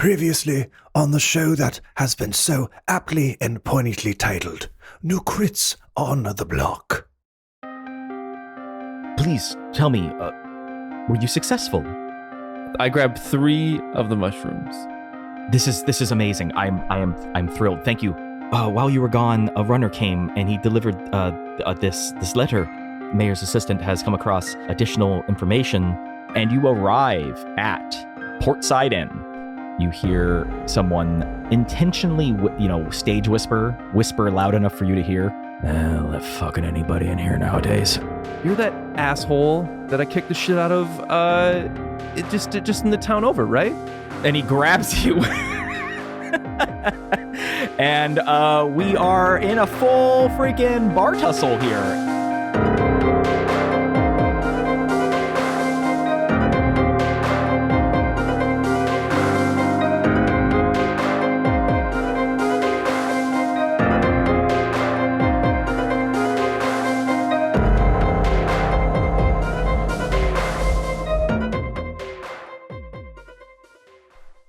Previously on the show that has been so aptly and poignantly titled, New Crits on the Block. Please tell me, were you successful? I grabbed 3 of the mushrooms. This is amazing. I'm thrilled. Thank you. While you were gone, a runner came and he delivered this letter. Mayor's assistant has come across additional information, and you arrive at Portside Inn. You hear someone intentionally, stage whisper loud enough for you to hear. Let fucking anybody in here nowadays. You're that asshole that I kicked the shit out of, just in the town over, right? And he grabs you. And we are in a full freaking bar tussle here.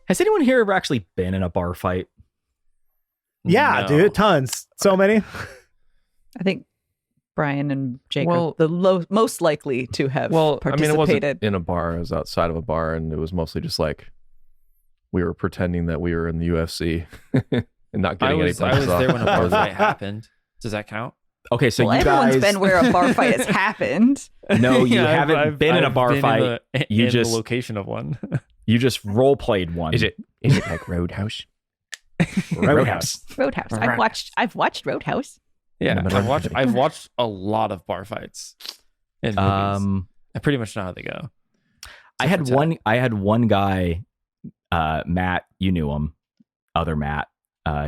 Has anyone here ever actually been in a bar fight? Yeah, No. dude, tons. So many. I think Brian and Jake are the most likely to have participated. it wasn't in a bar. It was outside of a bar, and it was mostly just like we were pretending that we were in the UFC and not getting any punches I was off. there when a bar fight happened. Does that count? Okay, so you everyone's guys... been where a bar fight has happened. No, you Yeah, haven't been in a bar fight. You in just the location of one. You just role played one. Is it like Roadhouse? Roadhouse? Roadhouse. I've watched Roadhouse. Yeah, I've watched a lot of bar fights. In movies. I pretty much know how they go. I had one guy, Matt. You knew him. Other Matt.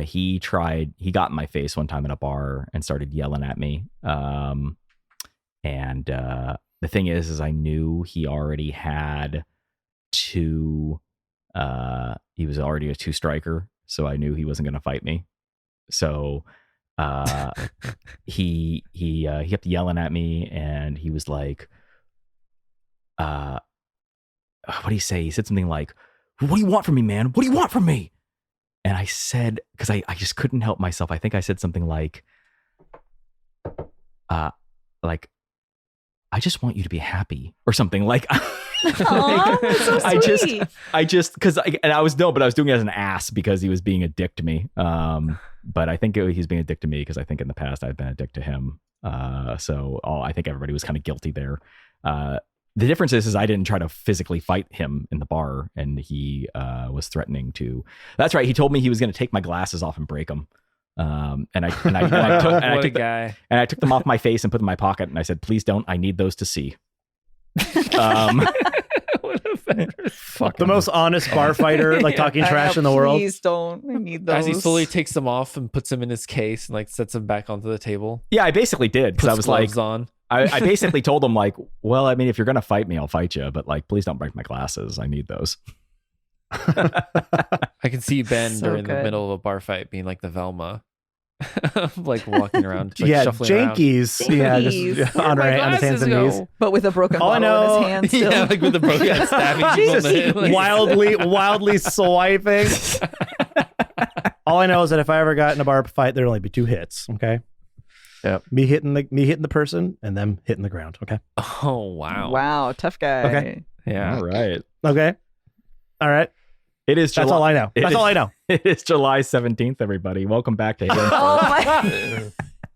He got in my face one time in a bar and started yelling at me. And the thing is I knew he already had 2. He was already a 2-striker, so I knew he wasn't going to fight me. So he kept yelling at me, and he was like, what did he say? He said something like, "What do you want from me, man? What do you want from me?" And I said, because I just couldn't help myself. I think I said something like, I just want you to be happy, or something like. Aw, that's so sweet. I just I was doing it as an ass because he was being a dick to me. But I think he's being a dick to me because I think in the past I've been a dick to him. So I think everybody was kind of guilty there. The difference is I didn't try to physically fight him in the bar, and he was threatening to. That's right. He told me he was going to take my glasses off and break them. And I took them off my face and put them in my pocket, and I said, "Please don't. I need those to see." The most honest bar fighter, like talking trash in the world. Please don't. I need those. As he slowly takes them off and puts them in his case and like sets them back onto the table. Yeah, I basically did, because I was like, on. I basically told him like, well, I mean, if you're gonna fight me, I'll fight you, but like, please don't break my glasses. I need those. I can see Ben So during the good. middle of a bar fight being like the Velma. Like walking around, like Yeah, shuffling around. Jankies. Yeah, Jankies. just on his hands and knees. But with a broken All I bottle in know- his hand still. Yeah, like with the broken stabbing people in the head. Like, Wildly swiping. All I know is that if I ever got in a bar fight, there'd only be 2 hits. Okay. Yep. Me hitting the person and them hitting the ground. Okay. oh wow. Wow, tough guy. Okay. Yeah. All right. Okay. All right. It is. That's all I know. That's all I know. It is July 17th, everybody. Welcome back to Hidden. Oh my.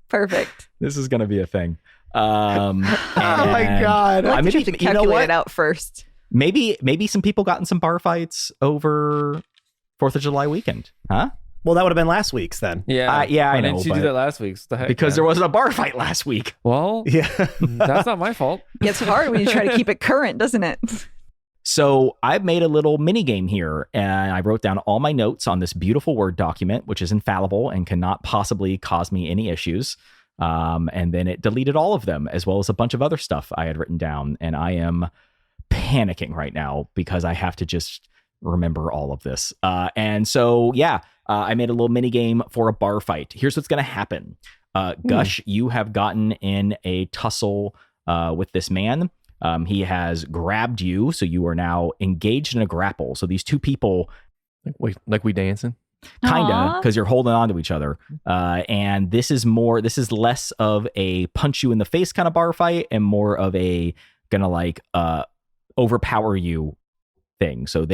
Perfect. This is going to be a thing. Oh my God. I like that you maybe, have to you know calculate what? it out first. Maybe some people got in some bar fights over 4th of July weekend, huh? Well, that would have been last week's then. Yeah. Yeah, I Why know, didn't you do but- that last week? What the heck, Because man? there wasn't a bar fight last week. Well, Yeah. that's not my fault. It's hard when you try to keep it current, doesn't it? So I've made a little mini game here, and I wrote down all my notes on this beautiful Word document, which is infallible and cannot possibly cause me any issues. And then it deleted all of them, as well as a bunch of other stuff I had written down. And I am panicking right now because I have to just remember all of this. And so, I made a little mini game for a bar fight. Here's what's going to happen. Gush, you have gotten in a tussle with this man. He has grabbed you, so you are now engaged in a grapple. So these 2 people Like we dancing? Kinda, Aw. because you're holding on to each other. And this is less of a punch you in the face kind of bar fight and more of a gonna like overpower you thing. So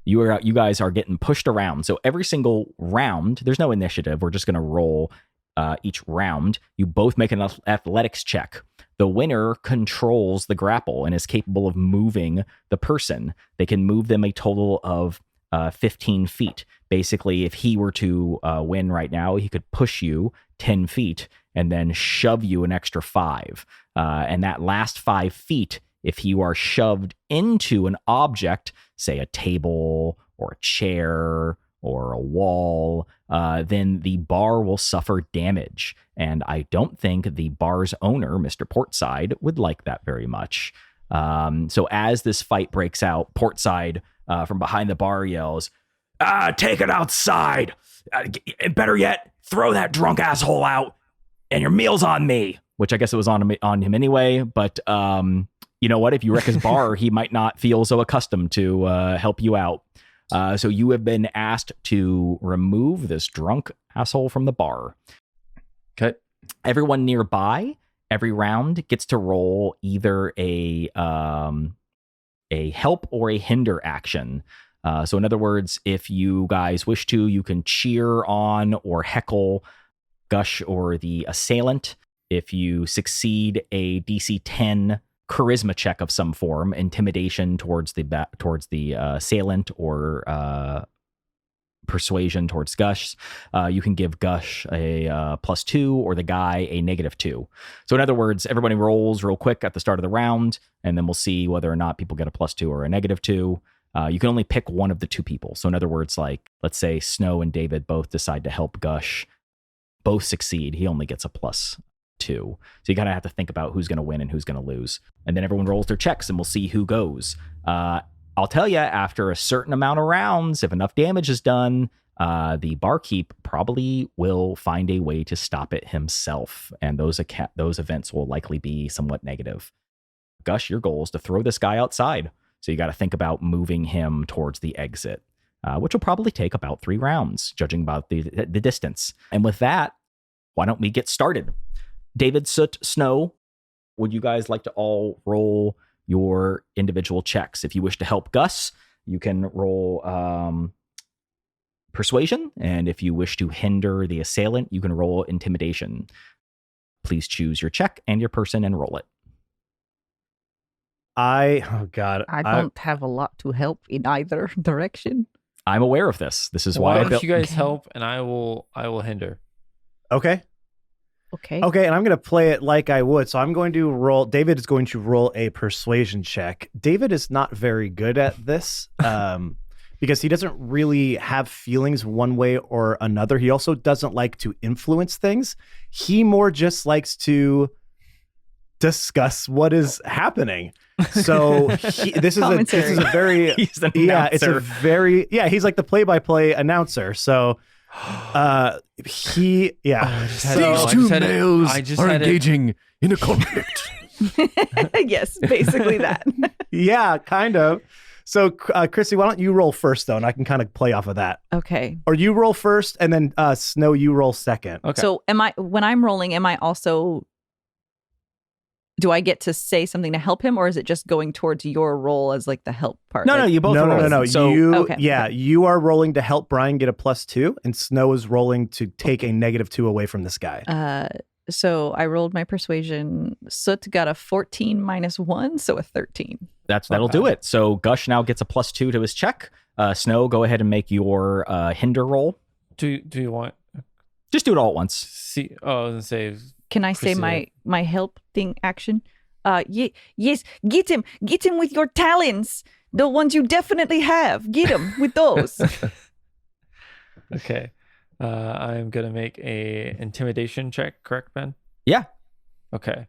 you guys are getting pushed around. So every single round, there's no initiative. We're just gonna roll each round. You both make an athletics check. The winner controls the grapple and is capable of moving the person. They can move them a total of 15 feet. Basically, if he were to win right now, he could push you 10 feet and then shove you an extra 5. And that last 5 feet, if you are shoved into an object, say a table or a chair or a wall, then the bar will suffer damage. And I don't think the bar's owner, Mr. Portside, would like that very much. So as this fight breaks out, Portside from behind the bar yells, take it outside. Better yet, throw that drunk asshole out and your meal's on me. Which I guess it was on him anyway. But you know what? If you wreck his bar, he might not feel so accustomed to help you out. So you have been asked to remove this drunk asshole from the bar. Okay. Everyone nearby, every round gets to roll either a help or a hinder action. So in other words, if you guys wish to, you can cheer on or heckle Gush or the assailant. If you succeed a DC 10 charisma check of some form, intimidation towards the assailant or persuasion towards Gush, you can give Gush a +2 or the guy a -2. So in other words, everybody rolls real quick at the start of the round, and then we'll see whether or not people get a +2 or a -2. You can only pick one of the two people. So in other words, like let's say Snow and David both decide to help Gush, both succeed. He only gets a +2. So you kind of have to think about who's going to win and who's going to lose. And then everyone rolls their checks and we'll see who goes. I'll tell you, after a certain amount of rounds, if enough damage is done, the barkeep probably will find a way to stop it himself. And those events will likely be somewhat negative. Gush, your goal is to throw this guy outside. So you got to think about moving him towards the exit, which will probably take about 3 rounds, judging about the distance. And with that, why don't we get started? David, Soot, Snow, would you guys like to all roll your individual checks? If you wish to help Gus, you can roll persuasion. And if you wish to hinder the assailant, you can roll intimidation. Please choose your check and your person and roll it. I don't have a lot to help in either direction. I'm aware of this. This is why Why I don't built. you guys help and I will hinder. Okay. Okay. Okay, and I'm going to play it like I would. So I'm going to roll. David is going to roll a persuasion check. David is not very good at this because he doesn't really have feelings one way or another. He also doesn't like to influence things. He more just likes to discuss what is happening. So this is a very He's an it's a announcer. very he's like the play-by-play announcer. So These two males are engaging in a conflict. Yes, basically that. yeah, kind of. So Chrissy, why don't you roll first though, and I can kind of play off of that. Okay. Or you roll first, and then Snow, you roll second. Okay. So when I'm rolling, am I also, do I get to say something to help him, or is it just going towards your role as like the help part? No, you both roll. No. So Okay. You are rolling to help Brian get a +2, and Snow is rolling to take a -2 away from this guy. So I rolled my persuasion. Soot got a 14 -1, so a 13. that'll do it. So Gush now gets a +2 to his check. Snow, go ahead and make your hinder roll. Do you want Just do it all at once. see? Oh, I was gonna say. Can I say Chrissy, my help thing action? Yes, get him with your talons, the ones you definitely have. Get him with those. Okay. I'm gonna make a intimidation check. Correct, Ben? Yeah. Okay.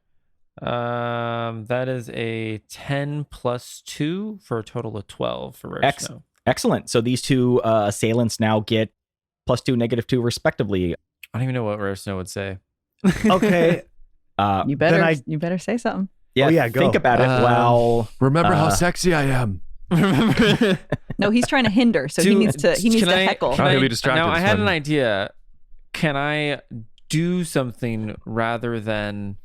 That is a 10 + 2 for a total of 12 for Rare Snow. Excellent. So these two assailants now get +2, -2 respectively. I don't even know what Rare Snow would say. Okay. You better say something. Yeah, Oh, yeah, go. think about it while Remember how sexy I am. No, he's trying to hinder, so he needs to heckle. He'll be distracted. Now I had an idea. Can I do something rather than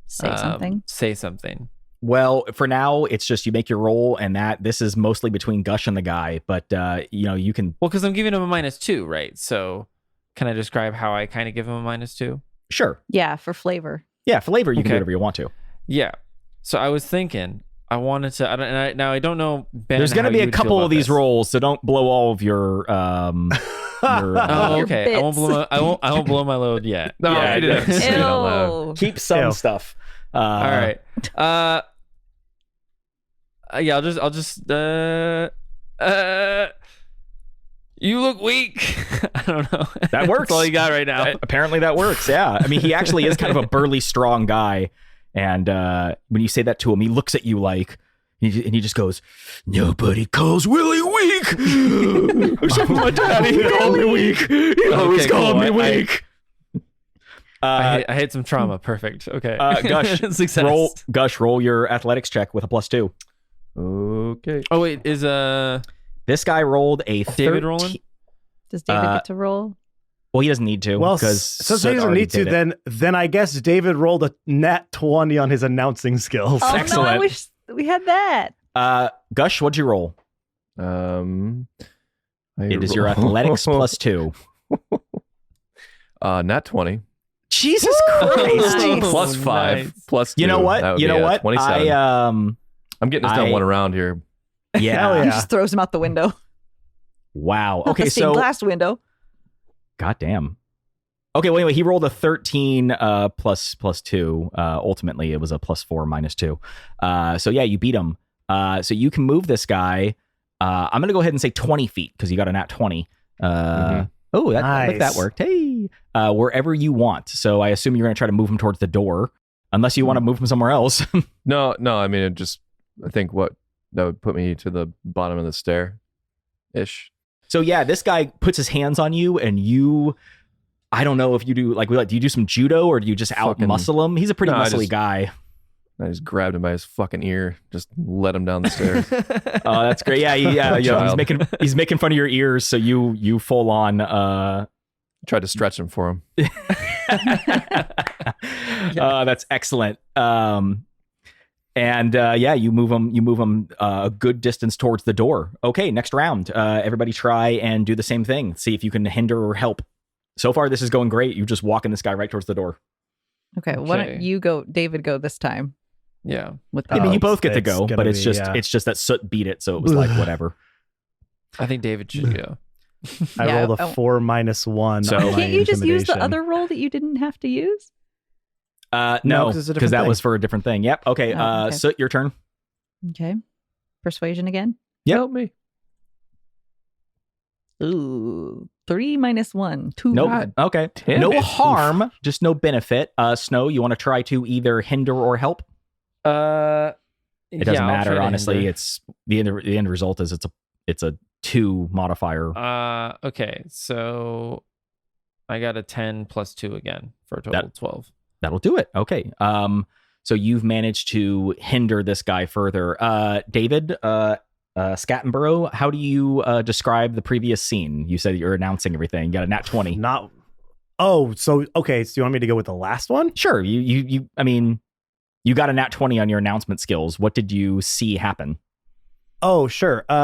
Say something. Say something. Well, for now, it's just you make your roll, and this is mostly between Gush and the guy. But you can. Well, because I'm giving him a -2, right? So, can I describe how I kind of give him a -2? Sure. Yeah, for flavor. Yeah, flavor. You can do whatever you want to. Yeah. So I was thinking, I wanted to. I don't know. Ben, There's going to be a couple of these rolls, so don't blow all of your. Oh, okay. Your I won't blow. I won't blow my load yet. No, yeah, I didn't. Say it out loud. Ew. Keep some Ew. stuff. All right. Yeah. I'll just. You look weak. I don't know. That works. That's all you got right now. Apparently that works. Yeah. I mean, he actually is kind of a burly, strong guy. And when you say that to him, he looks at you like, and he just goes, "Nobody calls Willie weak." Except for my daddy. He called me weak. He always called me weak. I hit some trauma. Perfect. Okay. Gush, Success. roll your athletics check with a +2. Okay. Oh wait, is This guy rolled a David rolling? Does David get to roll? Well, he doesn't need to. Well, because since Soot he doesn't already need to, did it. then I guess David rolled a nat 20 on his announcing skills. Oh no, I Excellent. wish we had that. Gush, what'd you roll? It is your athletics +2. Nat 20. Jesus Christ! Nice. Plus 5. Nice. Plus 2. You know what? That would You be know a what? 27. I'm getting this done one around here. yeah. Hell He yeah. just throws him out the window. Wow. Not Okay, the stained so glass window. goddamn. Okay, well, anyway, he rolled a 13 plus 2. Ultimately, it was a +4 -2. So yeah, you beat him. So you can move this guy. I'm gonna go ahead and say 20 feet because you got a nat 20. Oh, look, that Nice. worked. Hey, wherever you want. So I assume you're gonna try to move him towards the door, unless you want to move him somewhere else. No. I mean, I think that would put me to the bottom of the stair ish. So yeah, this guy puts his hands on you, and you. I don't know if you do do you do some judo or do you just out muscle him? He's a pretty muscly guy. I just grabbed him by his fucking ear, just let him down the stairs. Oh, that's great. Yeah. He's making fun of your ears, so you full on. Tried to stretch him for him. That's excellent. You move him a good distance towards the door. Okay, next round. Everybody try and do the same thing. See if you can hinder or help. So far, this is going great. You're just walking this guy right towards the door. Okay, why don't you go, David, go this time? Yeah. With I mean, you both get to it's go, gonna but it's be, just that Soot beat it, so it was like whatever. I think David should go. I Yeah, rolled a 4 -1. So- on my Can't you just use the intimidation. other roll that you didn't have to use? No, 'cause it's a because different that thing. was for a different thing. Yep. Okay. Oh, okay. Soot, your turn. Okay. Persuasion again. Yep. Help me. Ooh, 3 -1. 2. Nope. Okay. damn No it. harm, just no benefit. Snow, you want to try to either hinder or help? It doesn't matter, honestly. It's the end result is it's a 2 modifier. Okay, so I got a 10 plus 2 again for a total of 12. That'll do it. Okay. So you've managed to hinder this guy further. David, Scattenborough, how do you describe the previous scene? You said you're announcing everything. You got a nat 20. Not. Oh, so okay. So you want me to go with the last one? Sure. I mean, you got a nat 20 on your announcement skills. What did you see happen? Oh, sure. Okay.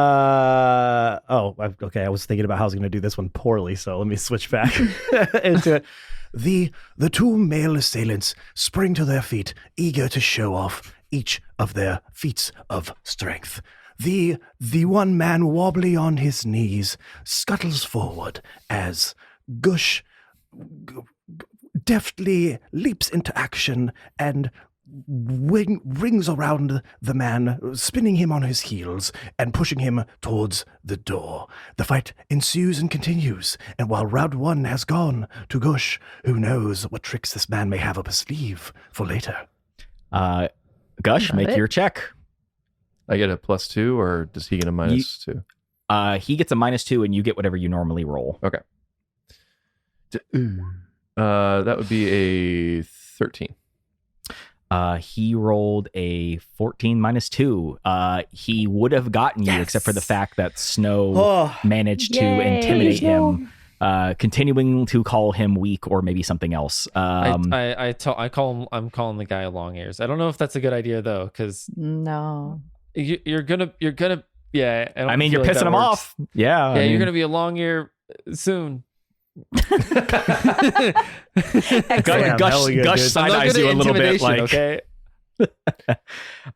I was thinking about how I was going to do this one poorly, so let me switch back into it. The two male assailants spring to their feet, eager to show off each of their feats of strength. The one man wobbly on his knees scuttles forward as Gush deftly leaps into action and rings around the man, spinning him on his heels and pushing him towards the door. The fight ensues and continues, and while round 1 has gone to Gush, who knows what tricks this man may have up his sleeve for later. Gush, Love make it. your check. I get a +2, or does he get a -2? He gets a -2, and you get whatever you normally roll. Okay. That would be a 13. He rolled a 14 minus 2. He would have gotten you, except for the fact that Snow managed to intimidate him, continuing to call him weak or maybe something else. I'm calling the guy long ears. I don't know if that's a good idea though, because No. you're gonna yeah. I mean, you're pissing him off. Yeah. Yeah, you're gonna be a long ear soon. Excellent. Gush side eyes you a little bit, like. Okay. I'm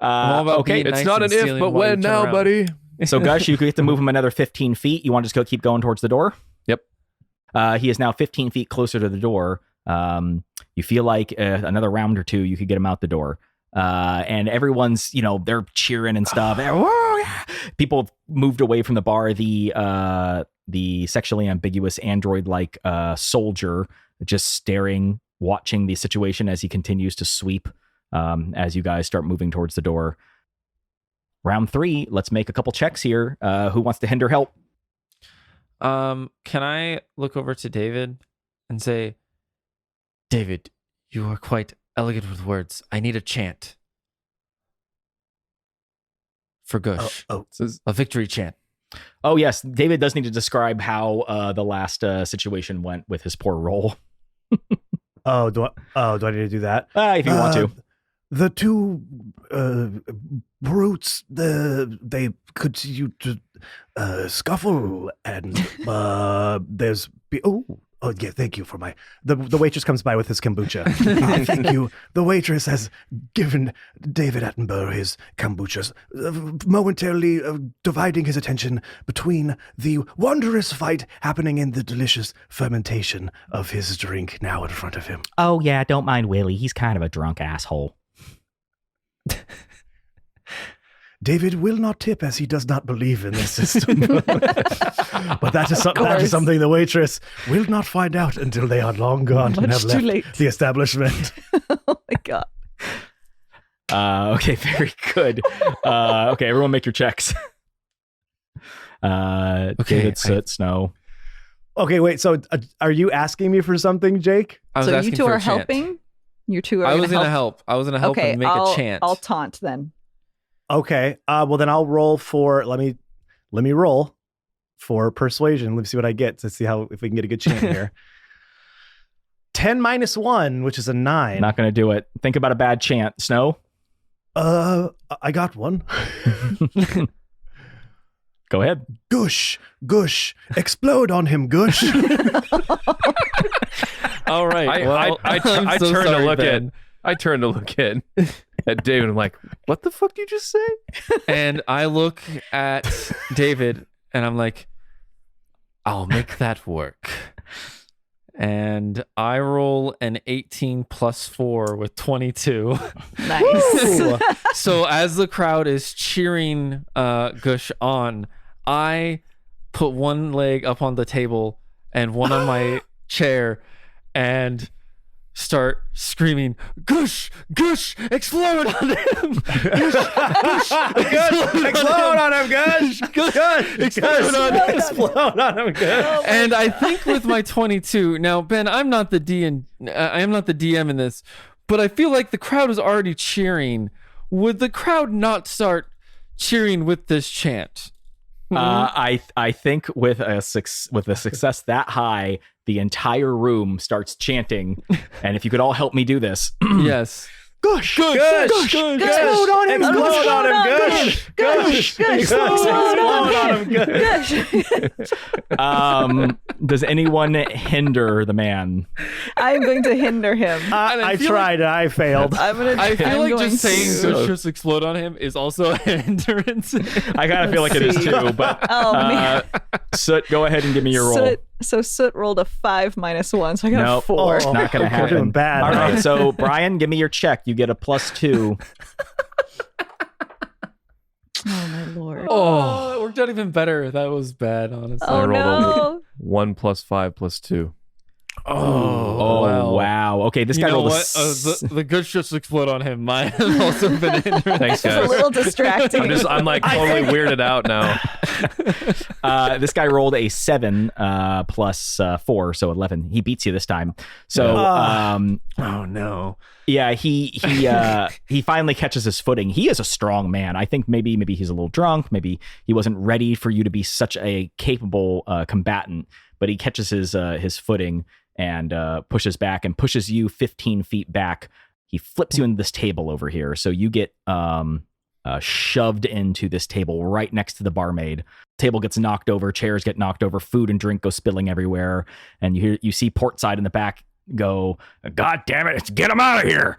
all about Okay, being It's nice not and an if, stealing but while you when turn now, around. buddy. So Gush, you get to move him another 15 feet. You want to just keep going towards the door? Yep. He is now 15 feet closer to the door. You feel like another round or two, you could get him out the door. And everyone's, they're cheering and stuff. Whoa, yeah. People have moved away from the bar. The sexually ambiguous android-like soldier just staring, watching the situation as he continues to sweep as you guys start moving towards the door. Round 3, let's make a couple checks here. Who wants to hinder help? Can I look over to David and say, David, you are quite elegant with words. I need a chant for Gush. A victory chant. Oh, yes. David does need to describe how the last situation went with his poor roll. Do I need to do that? If you want to. The two brutes, they continue to scuffle, and there's... yeah, thank you for my... The waitress comes by with his kombucha. Thank you. The waitress has given David Attenborough his kombuchas, momentarily dividing his attention between the wondrous fight happening in the delicious fermentation of his drink now in front of him. Oh, yeah, don't mind Willie. He's kind of a drunk asshole. David will not tip as he does not believe in this system. But that is something the waitress will not find out until they are long gone and Much have too left late. the establishment. Oh my god. Okay, very good. Okay, everyone make your checks. David, Soot, Snow. Okay, wait. So are you asking me for something, Jake? I was So you asking two for a are chant. helping? You two are I was gonna gonna help. I was gonna help Okay, and make a chant. I'll taunt then. Okay. Well, then I'll roll for. Let me roll for persuasion. Let me see what I get to see if we can get a good chant here. 10 minus 1, which is a 9. Not going to do it. Think about a bad chant. Snow? I got one. Go ahead. Gush, Gush, explode on him, Gush. All right. I turned to look at David. I'm like, what the fuck did you just say? And I look at David and I'm like, I'll make that work. And I roll an 18 plus 4 with 22. Nice. So as the crowd is cheering Gush on, I put one leg up on the table and one on my chair and start screaming, Gush, Gush, explode on him. Gush, Explode on him, Gush. Gush, explode on him. Explode on him, Gush. And I think with my 22, now Ben, I'm not the I am not the DM in this, but I feel like the crowd is already cheering. Would the crowd not start cheering with this chant? I think with a success that high, the entire room starts chanting. And if you could all help me do this. Yes. Gush, Gush, Gush, Explode on him. Explode on him, Gush. Gush. Explode on him, Gush. Does anyone hinder the man? I'm going to hinder him. I tried and I failed. I feel like just saying to- Gush just explode on him is also a hindrance. I kind of feel like it is too, but Oh man. Soot, go ahead and give me your roll. Soot rolled a 5 minus 1, so I got a Nope. 4. Oh. Not gonna We're happen. doing bad. All right, so Brian, give me your check. You get a +2. Oh my lord. Oh, it worked out even better. That was bad, honestly. Oh I rolled no. 1 + 5 + 2. Oh, wow. Okay, this guy rolled the Gush just explode on him. Mine have also been injured. Thanks, It's a guys. little distracting. I'm like totally weirded out now. This guy rolled a 7 plus 4, so 11. He beats you this time. So, Oh no. yeah, he finally catches his footing. He is a strong man. I think maybe he's a little drunk. Maybe he wasn't ready for you to be such a capable combatant. But he catches his footing and pushes back and pushes you 15 feet back. He flips you into this table over here, so you get shoved into this table right next to the barmaid. Table gets knocked over, chairs get knocked over, food and drink go spilling everywhere, and you see Portside in the back go, "God damn it, get him out of here!"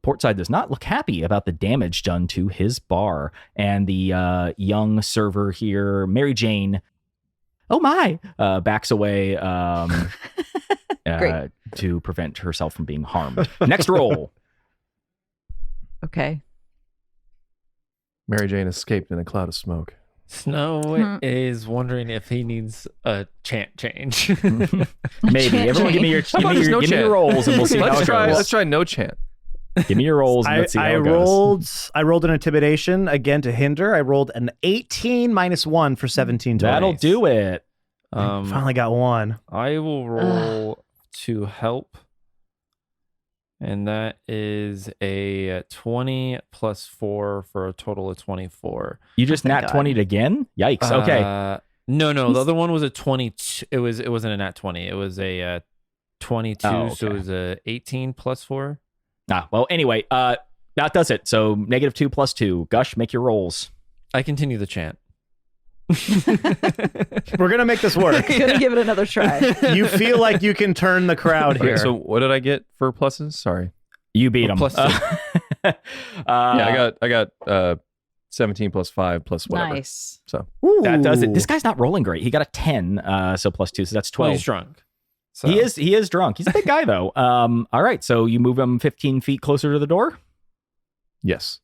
Portside does not look happy about the damage done to his bar, and the young server here, Mary Jane, oh my, backs away to prevent herself from being harmed. Next roll. Okay. Mary Jane escaped in a cloud of smoke. Snow is wondering if he needs a chant change. Maybe. Everyone give me your, give me your rolls and we'll see how it goes. Let's try no chant. Give me your rolls and let's see how it goes. I rolled an intimidation again to hinder. I rolled an 18 minus 1 for 17 total. That'll do it. Finally got one. I will roll to help. And that is a 20 plus 4 for a total of 24. You just thank nat God. 20'd again? Yikes. Okay. No, the other one was a 22. It wasn't a nat 20. It was a 22. Oh, So it okay. was a 18 plus 4. Well, anyway, that does it. So -2 plus 2. Gush, make your rolls. I continue the chant. We're going to make this work. Gonna give it another try. You feel like you can turn the crowd here. Okay, so what did I get for pluses? Sorry. You beat him. Plus 2. Yeah, I got 17 plus 5 plus whatever. Nice. So That does it. Ooh. This guy's not rolling great. He got a 10, so plus 2, so that's 12. Well, he's drunk. So. He is drunk. He's a big guy though. All right, so you move him 15 feet closer to the door. yes.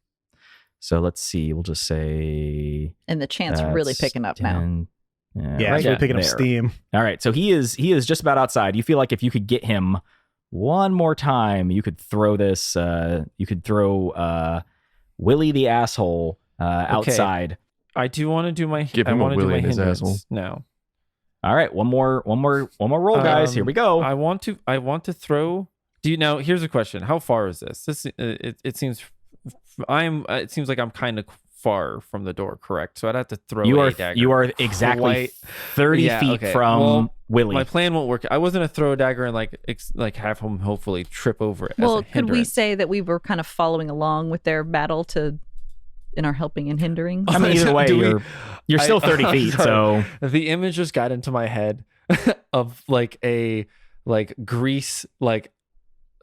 So let's see. We'll just say And the chant's really that's picking up now. 10. Yeah, right it's really picking up there. steam. All right, so he is just about outside. You feel like if you could get him one more time, you could throw this. You could throw Willie the asshole outside. I do want to do my. Give I him a want to do willy my in his hindrance asshole. now. All right, one more roll, guys. Here we go. I want to throw. Do you now? Here's a question: how far is this? It seems. It seems like I'm kind of far from the door. Correct. So I'd have to throw. You a are dagger. you are exactly Quite- 30 Yeah, feet okay. from Well, Willie. My plan won't work. I wasn't gonna throw a dagger and like have him hopefully trip over it. Well, as a could we hindrance. say that we were kind of following along with their battle in our helping and hindering? I mean, either way, Do we- you're still 30 feet. So the image just got into my head of like a Grease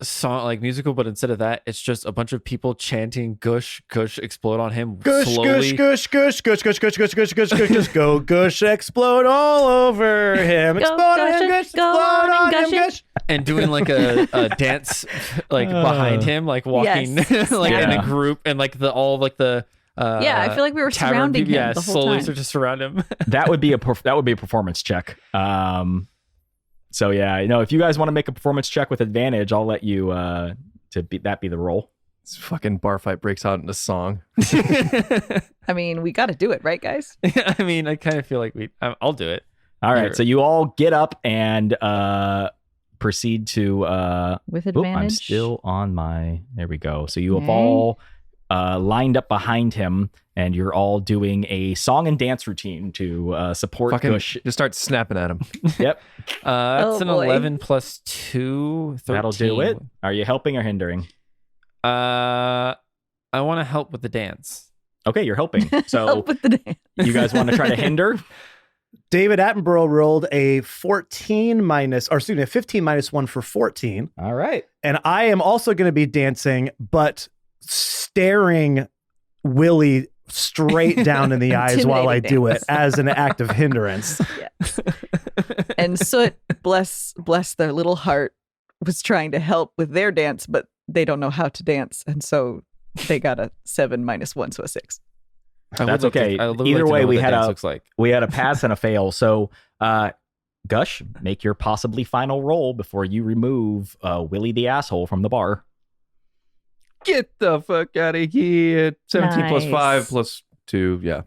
song, like musical, but instead of that, it's just a bunch of people chanting "Gush, Gush, explode on him." Gush, slowly. gush, gush, gush, gush, gush, gush, gush, gush, gush, gush, go, gush, explode all over him. Go, Explode on gush, him, gush, go explode on and on him, gush it. gush. and doing like a dance behind him, like walking Yes. like in Yeah. a group, and like the Yeah, I feel like we were tavern surrounding people, him yeah, the whole slowly time. start to surround him. that would be a performance check. So yeah, if you guys want to make a performance check with advantage, I'll let you be the roll. This fucking bar fight breaks out into song. I mean, we got to do it, right, guys? I mean, I kind of feel like I'll do it. All right, Here. so you all get up and proceed to. With I'm advantage. still on my. There we go. So you have Okay. all lined up behind him, and you're all doing a song and dance routine to support Fucking Gush. just start snapping at him. Yep, That's an boy. 11 plus 2. 13. that'll do it. Are you helping or hindering? I want to help with the dance. Okay, you're helping. So Help with the dance. you guys want to try to hinder? David Attenborough rolled a 15 minus 1 for 14. All right. And I am also going to be dancing, but staring Willie straight down in the eyes while I do it dance. as an act of hindrance. Yes. And Soot, bless their little heart, was trying to help with their dance, but they don't know how to dance, and so they got a 7 minus 1, so a 6. I would That's like to- okay. I would like Either to know way, what we the had dance a looks like. we had a pass and a fail. So Gush, make your possibly final roll before you remove Willie the asshole from the bar. Get the fuck out of here. 17 plus Nice. 5 plus 2. Yeah.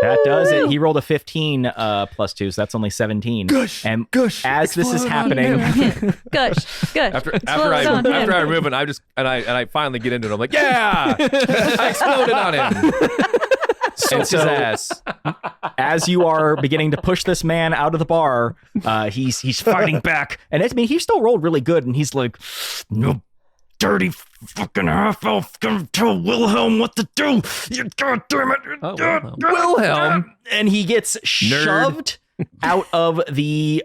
That does it. He rolled a 15 plus 2, so that's only 17. Gush. And Gush. as this is explode on happening, him. Gush. After Explode on him. I remove it, I finally get into it. I'm like, yeah, I exploded on him. Soak his ass. as you are beginning to push this man out of the bar, he's fighting back, and he still rolled really good, and he's like, "No, dirty fucking half elf, gonna tell Wilhelm what to do. You goddamn it, Oh, Wilhelm. Wilhelm. And he gets shoved out of the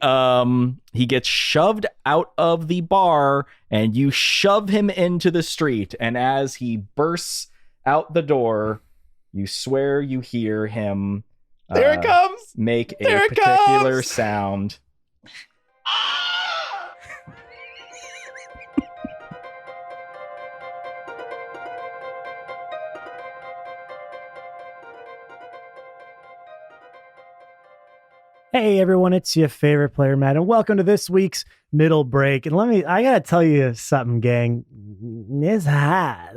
bar, and you shove him into the street, and as he bursts out the door, you swear you hear him There it comes. make a There it particular comes. sound. Hey everyone, it's your favorite player, Matt, and welcome to this week's middle break. And I gotta tell you something, gang. It's hot.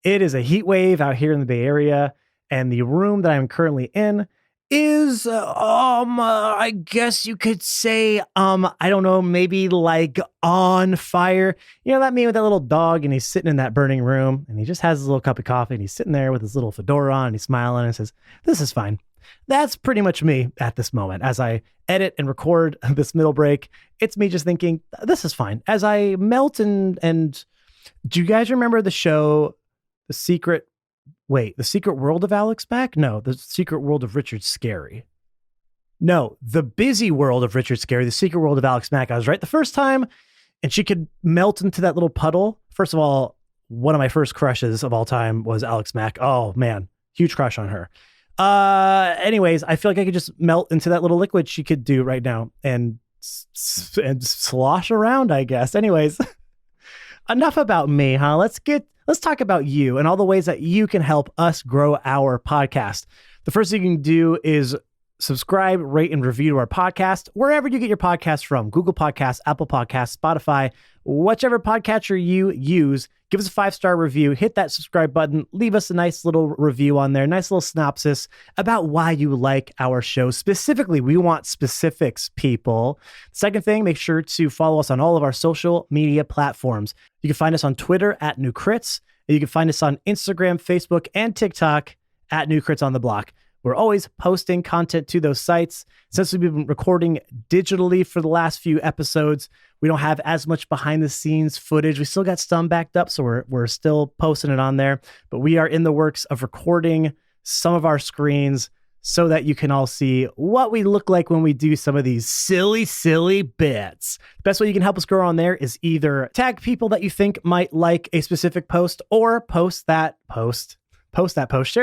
It is a heat wave out here in the Bay Area, and the room that I'm currently in is, I guess you could say, I don't know, maybe like on fire. You know that meme with that little dog, and he's sitting in that burning room, and he just has his little cup of coffee, and he's sitting there with his little fedora on, and he's smiling, and says, "This is fine." That's pretty much me at this moment. As I edit and record this middle break, it's me just thinking, this is fine. As I melt and do you guys remember the show, The Secret World of Alex Mack? No, The Secret World of Richard Scarry. No, The Busy World of Richard Scarry, The Secret World of Alex Mack. I was right the first time, and she could melt into that little puddle. First of all, one of my first crushes of all time was Alex Mack. Oh man, huge crush on her. Anyways, I feel like I could just melt into that little liquid she could do right now and slosh around, I guess. Anyways, enough about me, huh? Let's talk about you and all the ways that you can help us grow our podcast. The first thing you can do is subscribe, rate, and review to our podcast, wherever you get your podcasts from. Google Podcasts, Apple Podcasts, Spotify, whichever podcatcher you use. Give us a 5-star review, hit that subscribe button, leave us a nice little review on there, nice little synopsis about why you like our show. Specifically, we want specifics, people. Second thing, make sure to follow us on all of our social media platforms. You can find us on Twitter at New Crits, and you can find us on Instagram, Facebook, and TikTok at New Crits on the Block. We're always posting content to those sites. Since we've been recording digitally for the last few episodes, we don't have as much behind the scenes footage. We still got some backed up, so we're still posting it on there. But we are in the works of recording some of our screens so that you can all see what we look like when we do some of these silly, silly bits. The best way you can help us grow on there is either tag people that you think might like a specific post, or share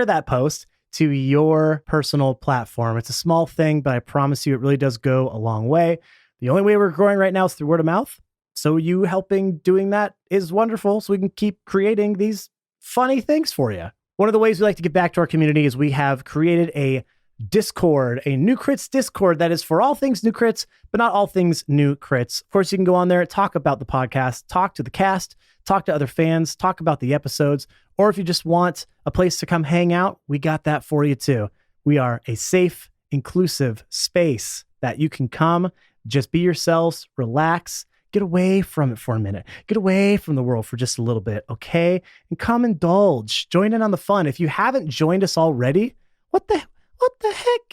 that post to your personal platform. It's a small thing, but I promise you it really does go a long way. The only way we're growing right now is through word of mouth. So you helping doing that is wonderful, so we can keep creating these funny things for you. One of the ways we like to get back to our community is we have created a Discord, a New Crits Discord that is for all things New Crits, but not all things New Crits. Of course, you can go on there, talk about the podcast, talk to the cast, talk to other fans, talk about the episodes, or if you just want a place to come hang out, we got that for you too. We are a safe, inclusive space that you can come, just be yourselves, relax, get away from it for a minute, get away from the world for just a little bit, okay? And come indulge, join in on the fun. If you haven't joined us already, what the heck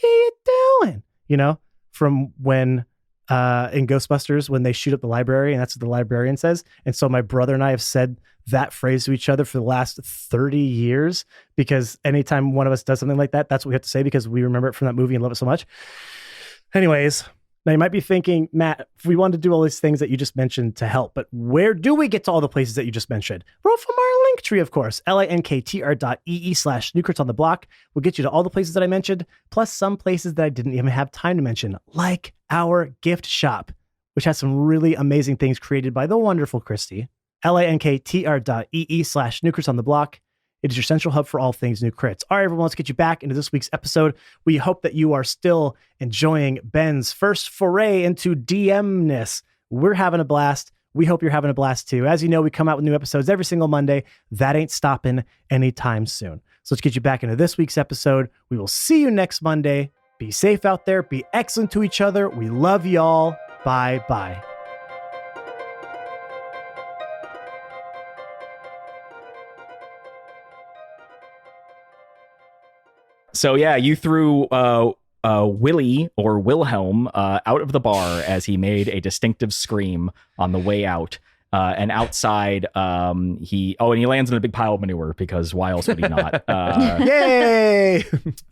are you doing? You know, from when in Ghostbusters, when they shoot up the library, and that's what the librarian says. And so my brother and I have said that phrase to each other for the last 30 years, because anytime one of us does something like that, that's what we have to say, because we remember it from that movie and love it so much. Anyways, now you might be thinking, Matt, if we wanted to do all these things that you just mentioned to help, but where do we get to all the places that you just mentioned? Well, from our link tree, of course, linktr.ee/newcrits on the block will get you to all the places that I mentioned, plus some places that I didn't even have time to mention, like our gift shop, which has some really amazing things created by the wonderful Christy. linktr.ee/newcrits on the block. It is your central hub for all things new crits. All right, everyone, let's get you back into this week's episode. We hope that you are still enjoying Ben's first foray into DM-ness. We're having a blast. We hope you're having a blast too. As you know, we come out with new episodes every single Monday. That ain't stopping anytime soon. So let's get you back into this week's episode. We will see you next Monday. Be safe out there. Be excellent to each other. We love y'all. Bye-bye. So yeah, you threw Willie or Wilhelm out of the bar as he made a distinctive scream on the way out. And outside, he lands in a big pile of manure because why else would he not? Yay!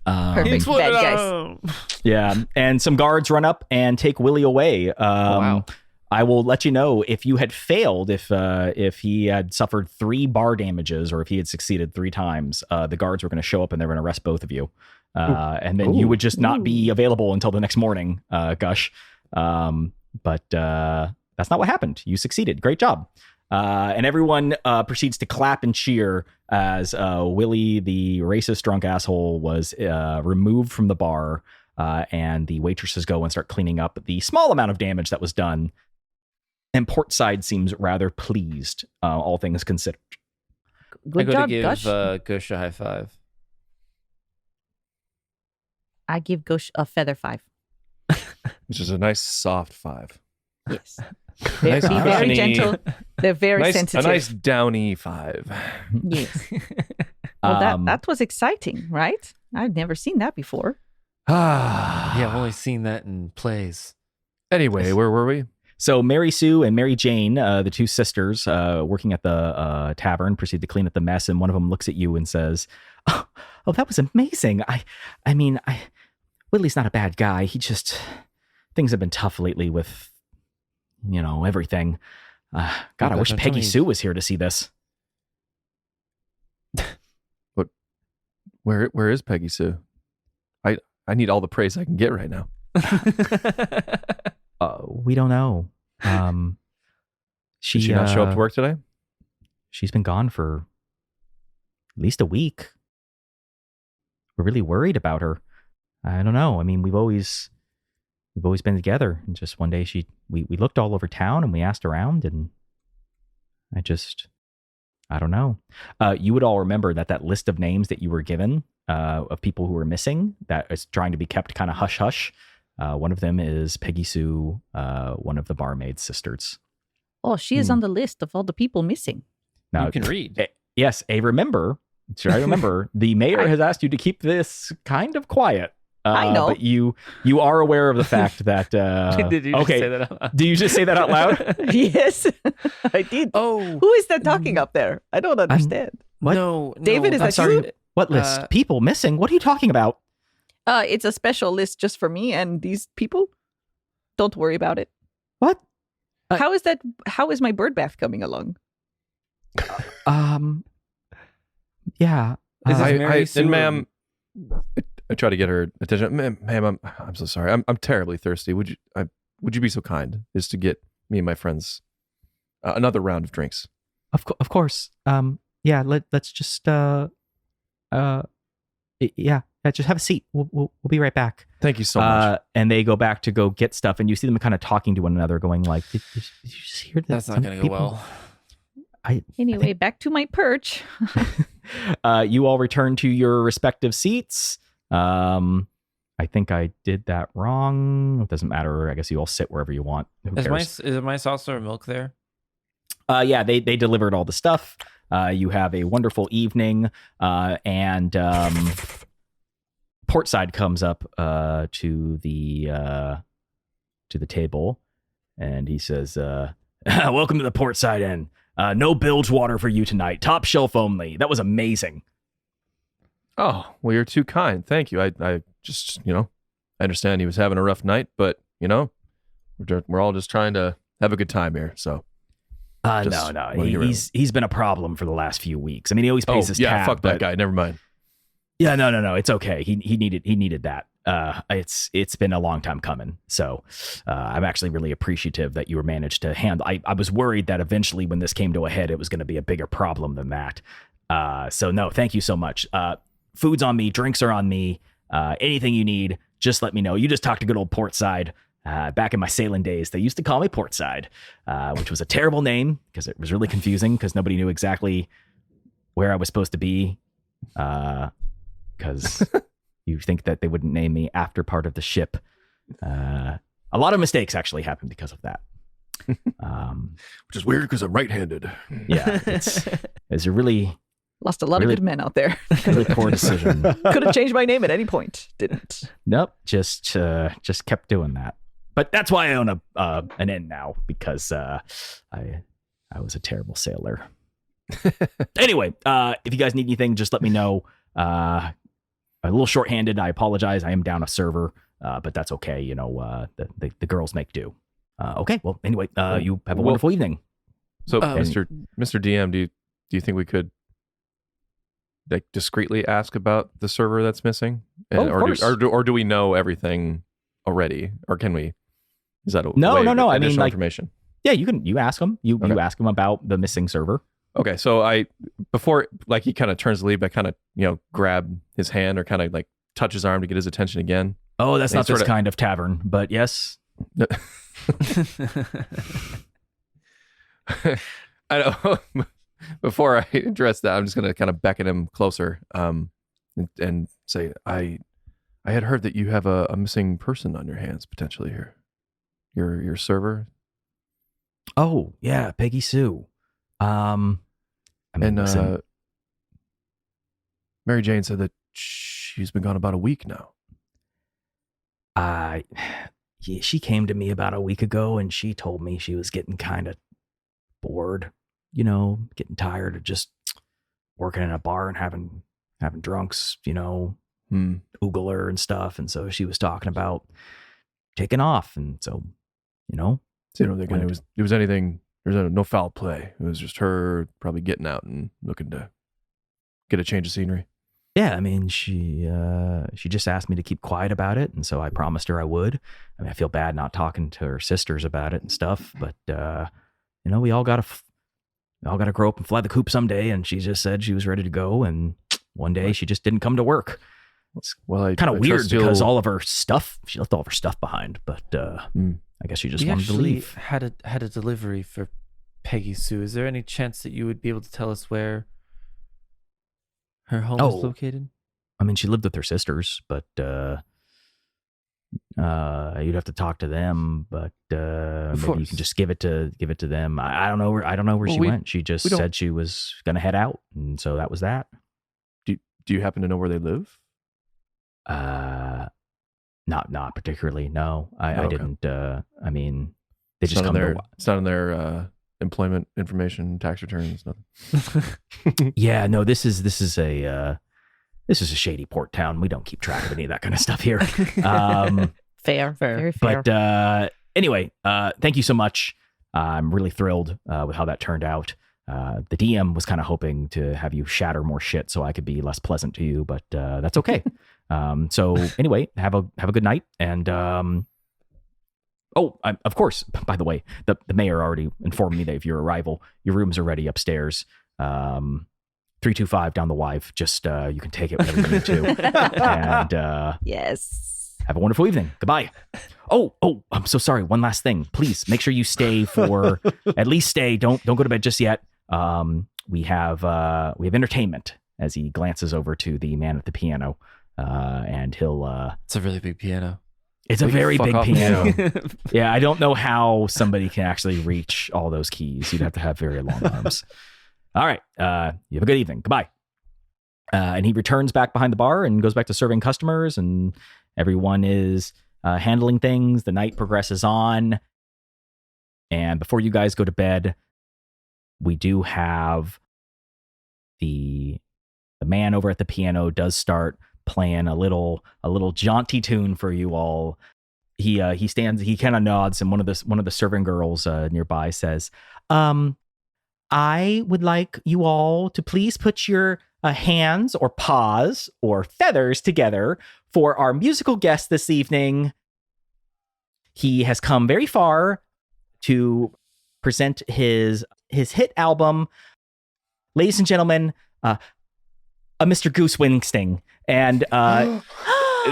Perfect. Bad guys. Yeah, and some guards run up and take Willie away. Wow. I will let you know if you had failed, if he had suffered 3 bar damages, or if he had succeeded 3 times, the guards were going to show up and they were going to arrest both of you. And then you would just not be available until the next morning, Gush. But that's not what happened. You succeeded. Great job. And everyone proceeds to clap and cheer as Willie, the racist drunk asshole, was removed from the bar. And the waitresses go and start cleaning up the small amount of damage that was done. And Portside seems rather pleased, all things considered. Good I job, give Gush. Gush a high five. I give Gush a feather 5. Which is a nice soft 5. Yes. Nice Be very cushiony. gentle. They're very sensitive. A nice downy 5. Yes. Well, that was exciting, right? I've never seen that before. Yeah, I've only seen that in plays. Anyway, where were we? So Mary Sue and Mary Jane, the 2 sisters working at the tavern, proceed to clean up the mess, and one of them looks at you and says, "Oh, that was amazing. I mean, Willie's not a bad guy. He just things have been tough lately with, everything. God, I wish Peggy Sue was here to see this." What? Where is Peggy Sue? I need all the praise I can get right now. We don't know. Did she not show up to work today? She's been gone for at least a week. We're really worried about her. I don't know. I mean, we've always been together, and just one day we looked all over town and we asked around, and I don't know. You would all remember that list of names that you were given of people who were missing, that is trying to be kept kind of hush hush. One of them is Peggy Sue, one of the barmaid's sisters. Oh, she is on the list of all the people missing. Now, You can read. Yes, remember, the mayor has asked you to keep this kind of quiet. I know. But you are aware of the fact that... Did you just say that out loud? Do you just say that out loud? Yes, I did. Oh. Who is that talking up there? I don't understand. What? No. David, is I'm that sorry. you? What list? People missing? What are you talking about? It's a special list just for me and these people. Don't worry about it. What? How is that? How is my bird bath coming along? Yeah. Is this Mary Sue and or- ma'am, I try to get her attention. Ma'am, I'm so sorry. I'm terribly thirsty. Would you be so kind as to get me and my friends another round of drinks? Of course. Yeah. Let's just. Yeah. Just have a seat. We'll be right back. Thank you so much. And they go back to go get stuff, and you see them kind of talking to one another, going like, "Did you just hear that? That's not some going to go people-" well. Anyway, back to my perch. You all return to your respective seats. I think I did that wrong. It doesn't matter. I guess you all sit wherever you want. Who cares? Is my saucer of milk there? Yeah, they delivered all the stuff. You have a wonderful evening, and Portside comes up to the table, and he says, "Welcome to the Portside Inn. No bilge water for you tonight. Top shelf only. That was amazing." Oh, well, you're too kind. Thank you. I just, I understand he was having a rough night, but, we're all just trying to have a good time here. So, No. He's been a problem for the last few weeks. I mean, he always pays his tab. Fuck that guy. Never mind. Yeah, no. It's okay. He needed that. It's been a long time coming. So I'm actually really appreciative that you were managed to handle. I was worried that eventually when this came to a head, it was going to be a bigger problem than that. So no, thank you so much. Food's on me, drinks are on me. Anything you need, just let me know. You just talked to good old Portside. Back in my sailing days, they used to call me Portside, which was a terrible name because it was really confusing because nobody knew exactly where I was supposed to be. Because you think that they wouldn't name me after part of the ship. A lot of mistakes actually happened because of that. Which is weird because I'm right-handed. Yeah, it's a really Lost a lot of good men out there. really poor decision. Could have changed my name at any point. Didn't. Nope, just kept doing that. But that's why I own an inn now, because I was a terrible sailor. Anyway, if you guys need anything, just let me know. I'm a little shorthanded. I apologize. I am down a server, but that's okay. You know, the girls make do. Okay. Well, anyway, you have a wonderful evening. So, Mr. DM, do you think we could like discreetly ask about the server that's missing, Of course. or do we know everything already, or can we? Is that a No. way of I mean, additional like, information? yeah, you ask him. You ask him about the missing server. Okay, so before like he kind of turns to leave, I kind of grab his hand or kind of like touch his arm to get his attention again. Oh, that's And not this kind of tavern, but yes. I know. Before I address that, I'm just going to kind of beckon him closer and say, I had heard that you have a missing person on your hands potentially here. Your server. Oh, yeah, Peggy Sue. I mean, listen, Mary Jane said that she's been gone about a week now. yeah, she came to me about a week ago and she told me she was getting kind of bored, getting tired of just working in a bar and having drunks, oogle her and stuff. And so she was talking about taking off. And so, So you don't think it was anything, there's no foul play. It was just her probably getting out and looking to get a change of scenery. yeah, I mean, she just asked me to keep quiet about it. And so I promised her I would. I mean, I feel bad not talking to her sisters about it and stuff, but, we all got to grow up and fly the coop someday. And she just said she was ready to go. And one day she just didn't come to work. It's kind of weird because all of her stuff, she left all of her stuff behind, but I guess she just wanted to leave. Had a delivery for Peggy Sue. Is there any chance that you would be able to tell us where her home is located? I mean, she lived with her sisters, but you'd have to talk to them. But maybe you can just give it to them. I don't know where she went. She just said she was gonna head out, and so that was that. Do you happen to know where they live? Not particularly. No, I didn't. I mean, they just come to. It's not in their employment information, tax returns, nothing. Yeah, no. This is a shady port town. We don't keep track of any of that kind of stuff here. Fair, very fair. But anyway, thank you so much. I'm really thrilled with how that turned out. The DM was kind of hoping to have you shatter more shit so I could be less pleasant to you, but that's okay. So anyway, have a good night. And of course, by the way, the mayor already informed me that of your arrival, your rooms are ready upstairs. 325 down the Wive. Just you can take it whenever you need to. And yes. Have a wonderful evening. Goodbye. Oh, I'm so sorry. One last thing. Please make sure you stay for at least stay. Don't go to bed just yet. We have entertainment, as he glances over to the man at the piano. And he'll It's a really big piano. It's a very big piano. Yeah, I don't know how somebody can actually reach all those keys. You'd have to have very long arms. All right. You have a good evening. Goodbye. And he returns back behind the bar and goes back to serving customers, and everyone is handling things. The night progresses on. And before you guys go to bed, we do have the man over at the piano does start playing a little jaunty tune for you all. He stands, he kind of nods, and one of the serving girls nearby says, I would like you all to please put your hands or paws or feathers together for our musical guest this evening. He has come very far to present his hit album. Ladies and gentlemen, a Mr. Goose Wingsting. And the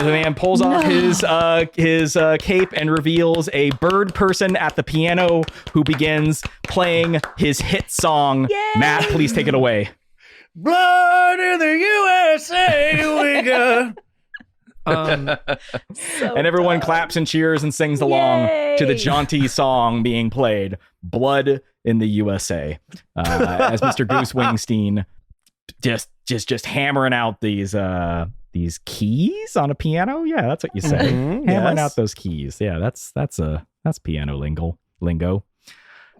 man pulls off his cape and reveals a bird person at the piano who begins playing his hit song. Yay! Matt, please take it away. Blood in the USA we got. And everyone claps and cheers and sings along to the jaunty song being played, Blood in the USA, as Mr. Goose Wingstein just hammering out these keys on a piano. Yeah, that's what you say. Hammering out those keys. Yeah, that's piano lingo.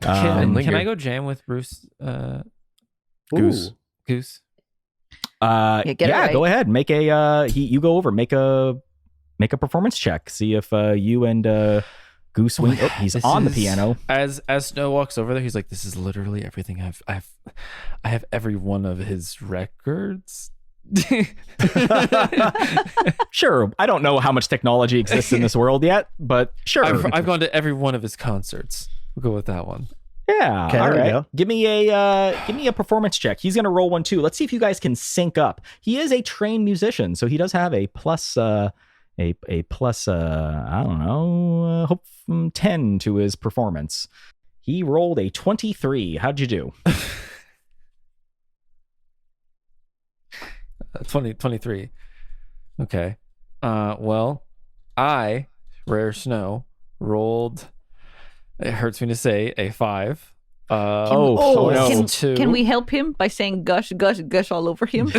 Can I go jam with Bruce? Goose. Get it right. Go ahead. Make a you go over. Make a performance check. See if you and Goose Wing. Oh, he's on the piano. As Snow walks over there, he's like, "This is literally everything I have every one of his records." Sure. I don't know how much technology exists in this world yet, but sure. I've gone to every one of his concerts. We'll go with that one. Yeah. Okay, all there we right. go. Give me a performance check. He's gonna roll one too. Let's see if you guys can sync up. He is a trained musician, so he does have a plus I don't know, hope 10 to his performance. He rolled a 23. How'd you do? 23. Okay. Well, I, Rare Snow, rolled, it hurts me to say, a 5. No. Can we help him by saying gush, gush, gush all over him?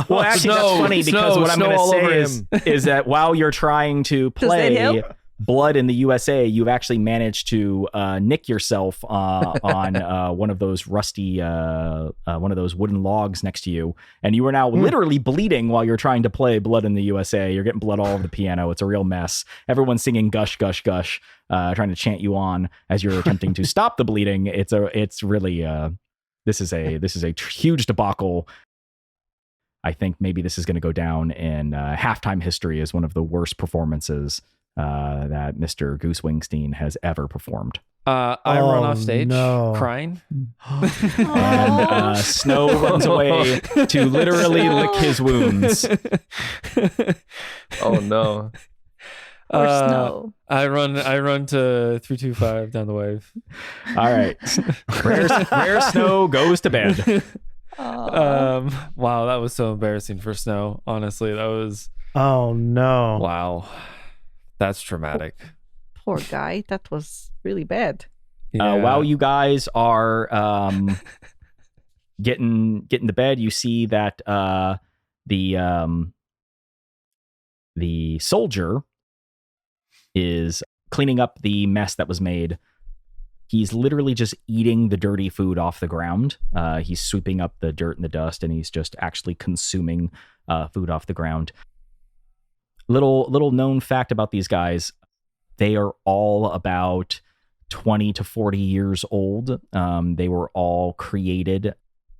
Well, actually, that's funny because what I'm going to say is that while you're trying to Does that play help? Blood in the USA, you've actually managed to nick yourself on one of those rusty, one of those wooden logs next to you. And you are now literally bleeding while you're trying to play Blood in the USA. You're getting blood all over the piano. It's a real mess. Everyone's singing gush, gush, gush, trying to chant you on as you're attempting to stop the bleeding. It's really, this is a huge debacle. I think maybe this is going to go down in halftime history as one of the worst performances that Mr. Goose Wingstein has ever performed. I run off stage crying. And Snow runs away to literally lick his wounds. Oh no. Or Snow. I run to 325 down the wave. All right. Rare Snow goes to bed. Wow, that was so embarrassing for Snow. Honestly, that was Oh no. wow. That's traumatic. Poor guy. That was really bad. Yeah. While you guys are getting to bed, you see that the soldier is cleaning up the mess that was made. He's literally just eating the dirty food off the ground. He's sweeping up the dirt and the dust, and he's just actually consuming food off the ground. Little known fact about these guys: they are all about 20 to 40 years old. They were all created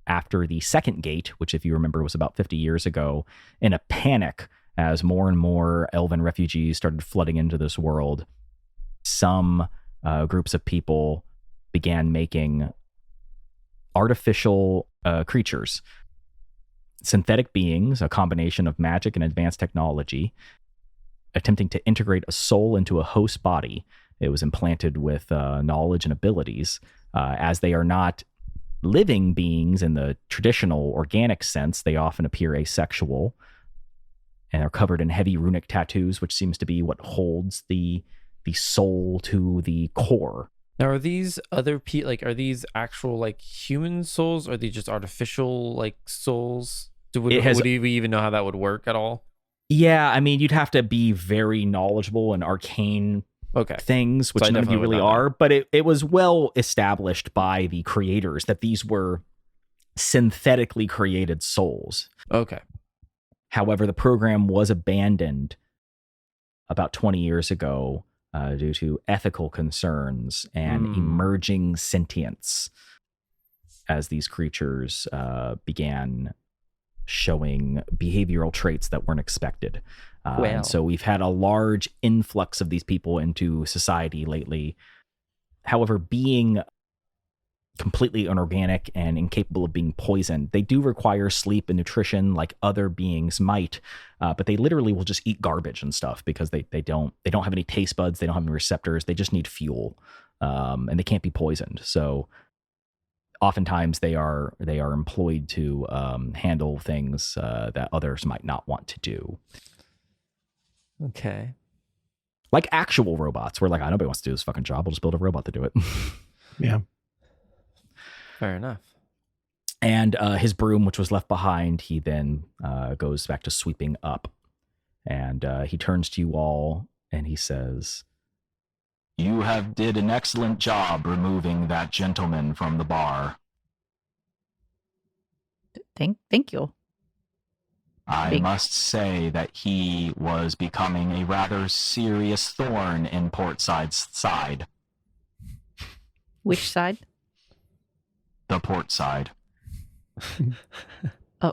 after the Second Gate, which, if you remember, was about 50 years ago, in a panic as more and more elven refugees started flooding into this world. Some groups of people began making artificial creatures, synthetic beings, a combination of magic and advanced technology, attempting to integrate a soul into a host body. It was implanted with knowledge and abilities. As they are not living beings in the traditional organic sense, they often appear asexual and are covered in heavy runic tattoos, which seems to be what holds the soul to the core. Now, are these other are these actual like human souls, or are they just artificial like souls? Would we even know how that would work at all? Yeah, I mean, you'd have to be very knowledgeable in arcane things, which none of you really are. But it was well established by the creators that these were synthetically created souls. Okay. However, the program was abandoned about 20 years ago due to ethical concerns and emerging sentience as these creatures began showing behavioral traits that weren't expected. And so we've had a large influx of these people into society lately. However, being completely inorganic and incapable of being poisoned. They do require sleep and nutrition like other beings might, but they literally will just eat garbage and stuff because they don't have any taste buds, they don't have any receptors, they just need fuel, and they can't be poisoned. So oftentimes they are employed to handle things that others might not want to do. Okay. Like actual robots, where like, nobody wants to do this fucking job. We'll just build a robot to do it. Yeah. Fair enough. And his broom, which was left behind, he then goes back to sweeping up. And he turns to you all and he says, "You have did an excellent job removing that gentleman from the bar. Thank you. I must say that he was becoming a rather serious thorn in Portside's side." Which side? The port side.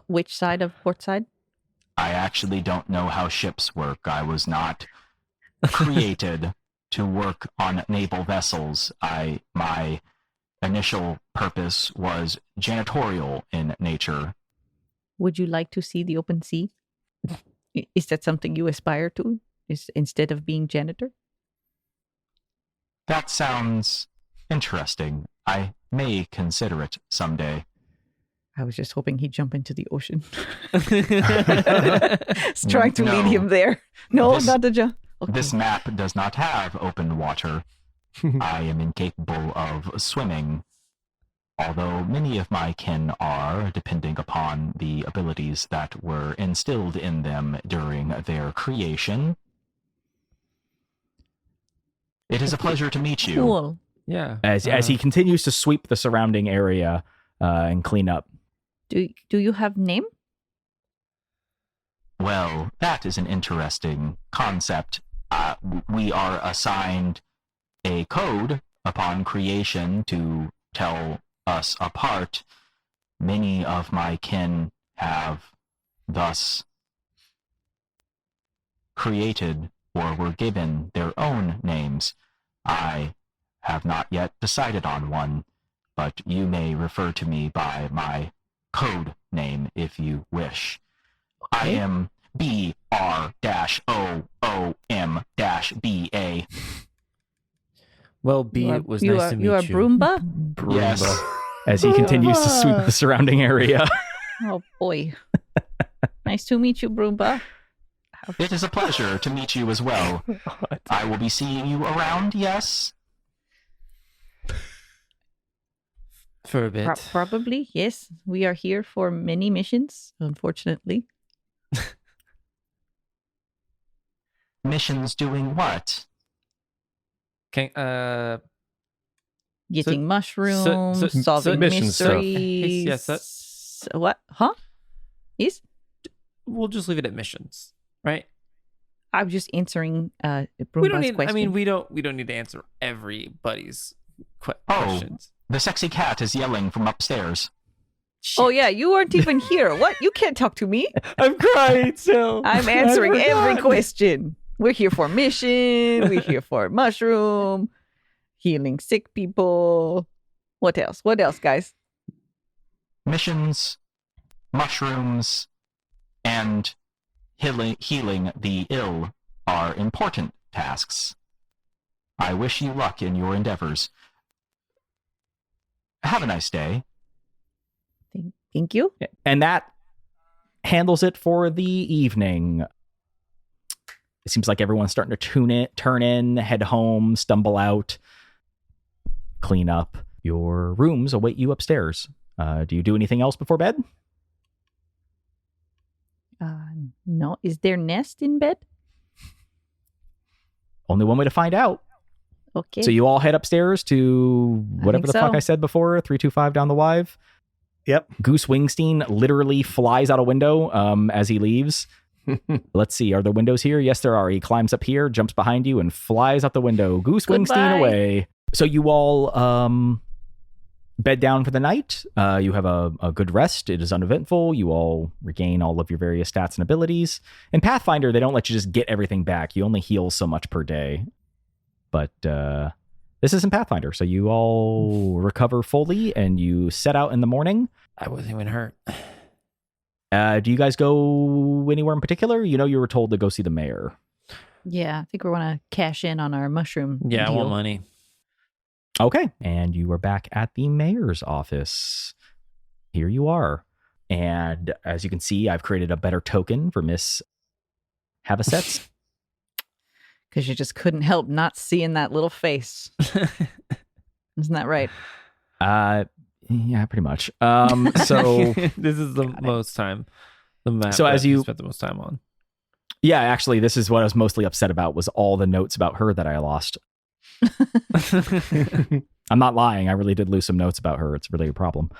Which side of port side? I actually don't know how ships work. I was not created to work on naval vessels. My initial purpose was janitorial in nature. Would you like to see the open sea? Is that something you aspire to? Instead of being janitor? That sounds interesting. I may consider it someday. I was just hoping he'd jump into the ocean. It's trying to lead him there. No, not the jump. Okay. This map does not have open water. I am incapable of swimming, although many of my kin are, depending upon the abilities that were instilled in them during their creation. It is a pleasure to meet you. Cool. Yeah. As he continues to sweep the surrounding area and clean up. Do you have name? Well, that is an interesting concept. We are assigned a code upon creation to tell us apart. Many of my kin have thus created or were given their own names. I have not yet decided on one, but you may refer to me by my code name if you wish. I am BR-OOM-BA. Well, B, it was nice to meet you. You are Broomba? Yes. As he continues to sweep the surrounding area. Oh, boy. Nice to meet you, Broomba. It is a pleasure to meet you as well. I will be seeing you around, yes? For a bit. Probably, yes. We are here for many missions, unfortunately. Missions doing what? Can, Getting mushrooms, solving mission stuff. mysteries. Yes, What? Huh? Yes? we'll just leave it at missions, right? I'm just answering We Broomba's don't need. question. I mean, we don't need to answer everybody's Oh. questions. The sexy cat is yelling from upstairs. Oh, yeah, you weren't even here. What? You can't talk to me. I'm crying still. I'm answering every question. We're here for mission. We're here for mushroom, healing sick people. What else? What else, guys? Missions, mushrooms, and healing the ill are important tasks. I wish you luck in your endeavors. Have a nice day. Thank you. And that handles it for the evening. It seems like everyone's starting to turn in, head home, stumble out, clean up. Your rooms await you upstairs. Do you do anything else before bed? No. Is there nest in bed? Only one way to find out. Okay. So you all head upstairs to whatever the think fuck so. I said before, 325 down the Wive. Yep. Goose Wingstein literally flies out a window as he leaves. Let's see. Are there windows here? Yes, there are. He climbs up here, jumps behind you, and flies out the window. Goose Goodbye. Wingstein away. So you all bed down for the night. You have a good rest. It is uneventful. You all regain all of your various stats and abilities. In Pathfinder, they don't let you just get everything back. You only heal so much per day. But This isn't Pathfinder, so you all recover fully and you set out in the morning. I wasn't even hurt. Do you guys go anywhere in particular? You know, you were told to go see the mayor. Yeah, I think we want to cash in on our mushroom Yeah, I deal. want money. Okay. And you are back at the mayor's office. Here you are. And as you can see, I've created a better token for Miss Havasets. Because you just couldn't help not seeing that little face. Isn't that right? Yeah, pretty much. So this is the most time. The map So as that you- spent the most time on. yeah, actually, this is what I was mostly upset about was all the notes about her that I lost. I'm not lying. I really did lose some notes about her. It's really a problem.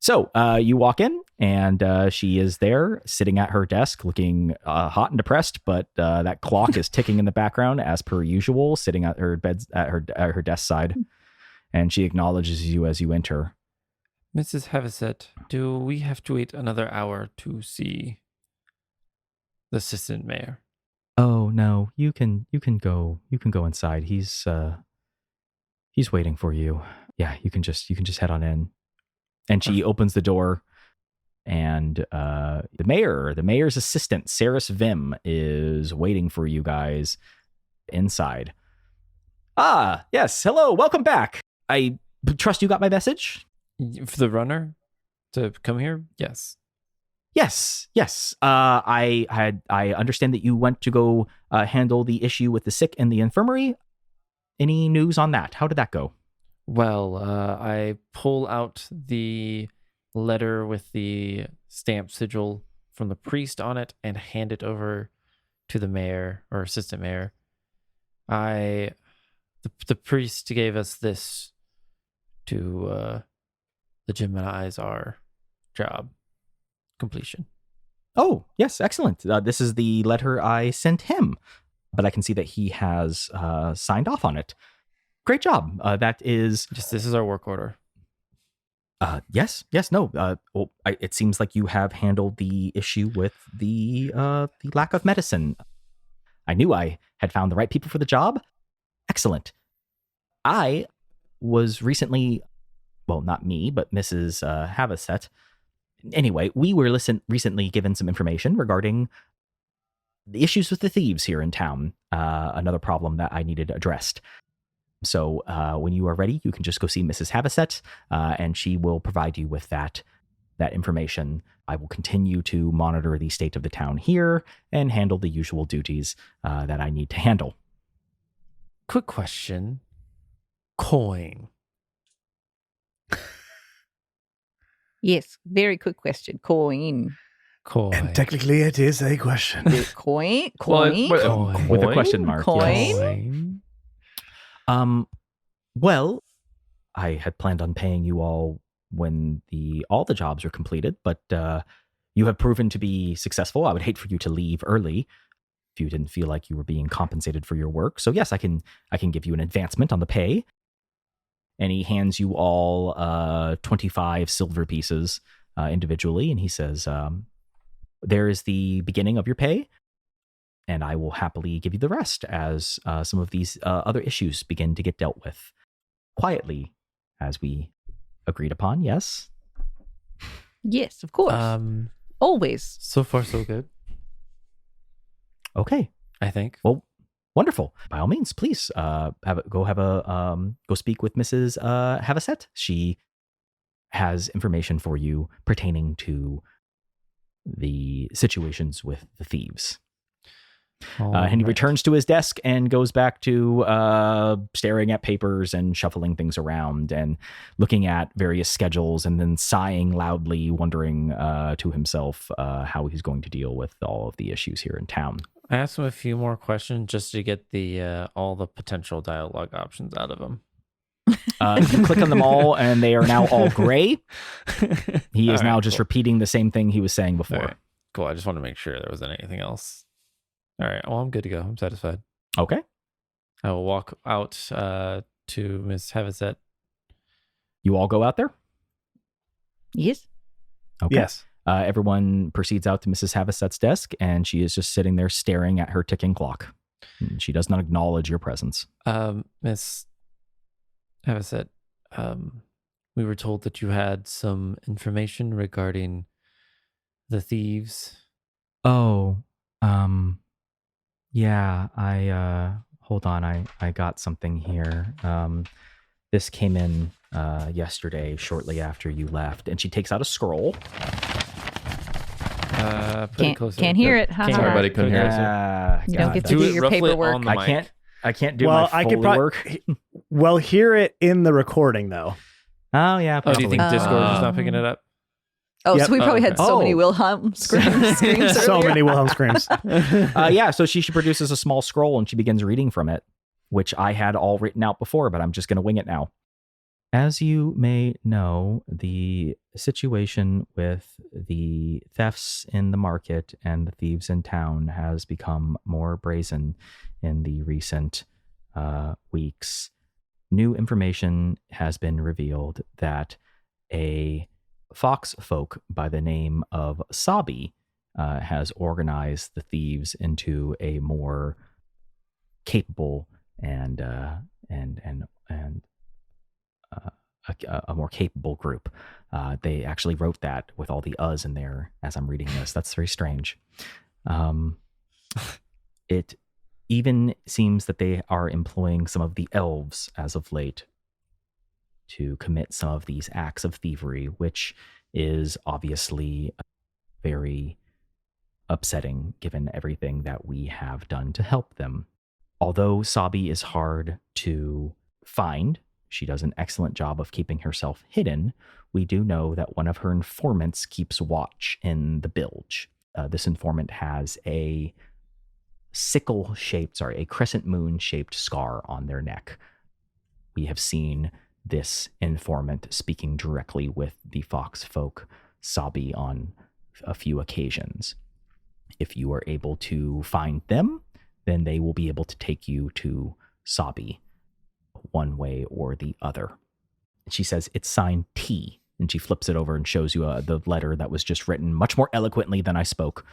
So you walk in and she is there sitting at her desk looking hot and depressed, but that clock is ticking in the background as per usual, sitting at her bed at her desk side. And she acknowledges you as you enter. Mrs. Haviset, do we have to wait another hour to see the assistant mayor? Oh no, you can go inside. He's waiting for you. Yeah, you can just head on in. And she opens the door, and the mayor's assistant, Saris Vim, is waiting for you guys inside. Ah, yes, hello, welcome back. I trust you got my message? For the runner to come here? Yes. Yes. I understand that you went to go handle the issue with the sick in the infirmary. Any news on that? How did that go? Well, I pull out the letter with the stamp sigil from the priest on it and hand it over to the mayor or assistant mayor. The priest gave us this to legitimize our job completion. Oh, yes, excellent. This is the letter I sent him, but I can see that he has signed off on it. Great job. That is... Just this is our work order. Yes, no. Well, it seems like you have handled the issue with the lack of medicine. I knew I had found the right people for the job. Excellent. I was recently, well, not me, but Mrs. Havasset. Anyway, we were recently given some information regarding the issues with the thieves here in town. Another problem that I needed addressed. So when you are ready, you can just go see Mrs. Havasset, and she will provide you with that information. I will continue to monitor the state of the town here and handle the usual duties that I need to handle. Quick question. Coin. Yes, very quick question. Coin. And technically, it is a question. Coin? Coin. With a question mark. Coin? Yes. Coin. Well, I had planned on paying you all when all the jobs are completed, but you have proven to be successful. I would hate for you to leave early if you didn't feel like you were being compensated for your work. So yes, I can give you an advancement on the pay. And he hands you all 25 silver pieces individually, and he says, there is the beginning of your pay, and I will happily give you the rest as some of these other issues begin to get dealt with quietly, as we agreed upon. Yes? Yes, of course. Always. So far, so good, Okay. I think. Well, wonderful. By all means, please go speak with Mrs. Havasset. She has information for you pertaining to the situations with the thieves. And he returns to his desk and goes back to staring at papers and shuffling things around and looking at various schedules and then sighing loudly, wondering to himself how he's going to deal with all of the issues here in town. I asked him a few more questions just to get the all the potential dialogue options out of him. You click on them all, and they are now all gray. He is All now right, just cool. repeating the same thing he was saying before. All right, cool. I just wanted to make sure there wasn't anything else. All right. Well, I'm good to go. I'm satisfied. Okay. I will walk out to Miss Havasset. You all go out there? Yes. Okay. Yes. Everyone proceeds out to Mrs. Havasset's desk, and she is just sitting there staring at her ticking clock. And she does not acknowledge your presence. Miss Havasset, we were told that you had some information regarding the thieves. Oh, yeah, hold on, I got something here. This came in yesterday, shortly after you left, and she takes out a scroll. Put it closer. Can't hear it. Ha, Can't ha, Sorry, ha. buddy, couldn't hear it. You don't get to Do do it your roughly paperwork. on the mic. I can't do Well, my I Foley could probably work. hear it in the recording though. Oh yeah, Oh, probably. do you think Discord is Um, not picking it up? Oh, Yep. so we probably Oh, had okay. so many Oh. Wilhelm screams So earlier. many Wilhelm screams. Yeah, so she produces a small scroll and she begins reading from it, which I had all written out before, but I'm just going to wing it now. As you may know, the situation with the thefts in the market and the thieves in town has become more brazen in the recent weeks. New information has been revealed that a fox folk by the name of Sabi has organized the thieves into a more capable and a more capable group. They actually wrote that with all the uhs in there as I'm reading this. That's very strange. It even seems that they are employing some of the elves as of late to commit some of these acts of thievery, which is obviously very upsetting given everything that we have done to help them. Although Sabi is hard to find, she does an excellent job of keeping herself hidden. We do know that one of her informants keeps watch in the bilge. This informant has a crescent moon shaped scar on their neck. We have seen this informant speaking directly with the fox folk Sabi on a few occasions. If you are able to find them, then they will be able to take you to Sabi one way or the other. She says it's signed T, and she flips it over and shows you the letter that was just written much more eloquently than I spoke,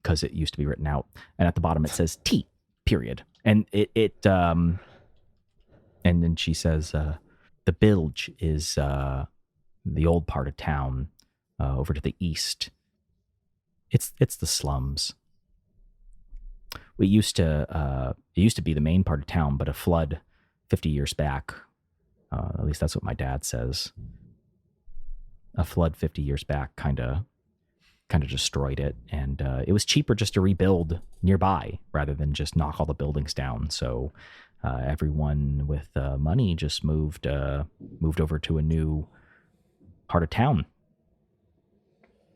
because it used to be written out. And at the bottom it says T, period. And and then she says the bilge is the old part of town over to the east. It's the slums. It used to be the main part of town, but a flood 50 years back, at least that's what my dad says, a flood 50 years back kind of destroyed it, and it was cheaper just to rebuild nearby rather than just knock all the buildings down. So everyone with money just moved over to a new part of town,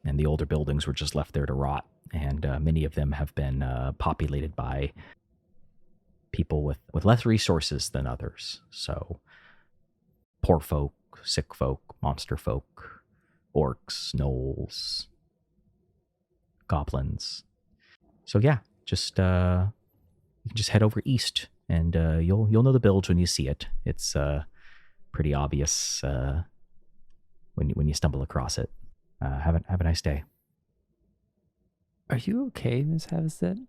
and the older buildings were just left there to rot. And many of them have been populated by people with less resources than others. So poor folk, sick folk, monster folk, orcs, gnolls, goblins. So yeah, just you can just head over east, and you'll know the bilge when you see it. It's pretty obvious when you stumble across it. Have a nice day. Are you okay, Miss Havasset?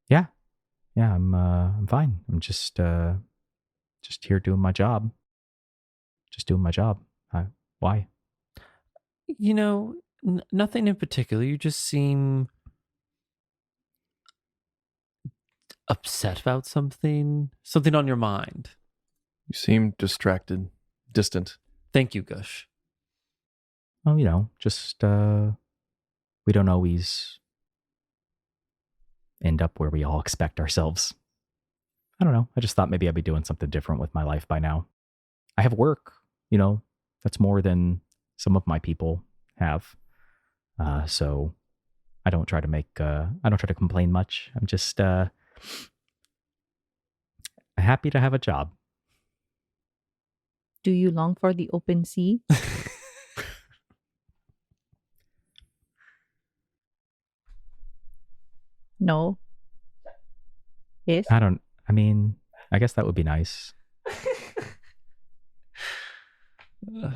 Yeah, I'm fine. I'm just here doing my job. Just doing my job. Why? You know, nothing in particular. You just seem upset about something on your mind. You seem distracted, distant. Thank you, Gush. Oh, just we don't always end up where we all expect ourselves. I don't know. I just thought maybe I'd be doing something different with my life by now. I have work, that's more than some of my people have. So I don't try to complain much. I'm just happy to have a job. Do you long for the open sea? No. Yes. I guess that would be nice.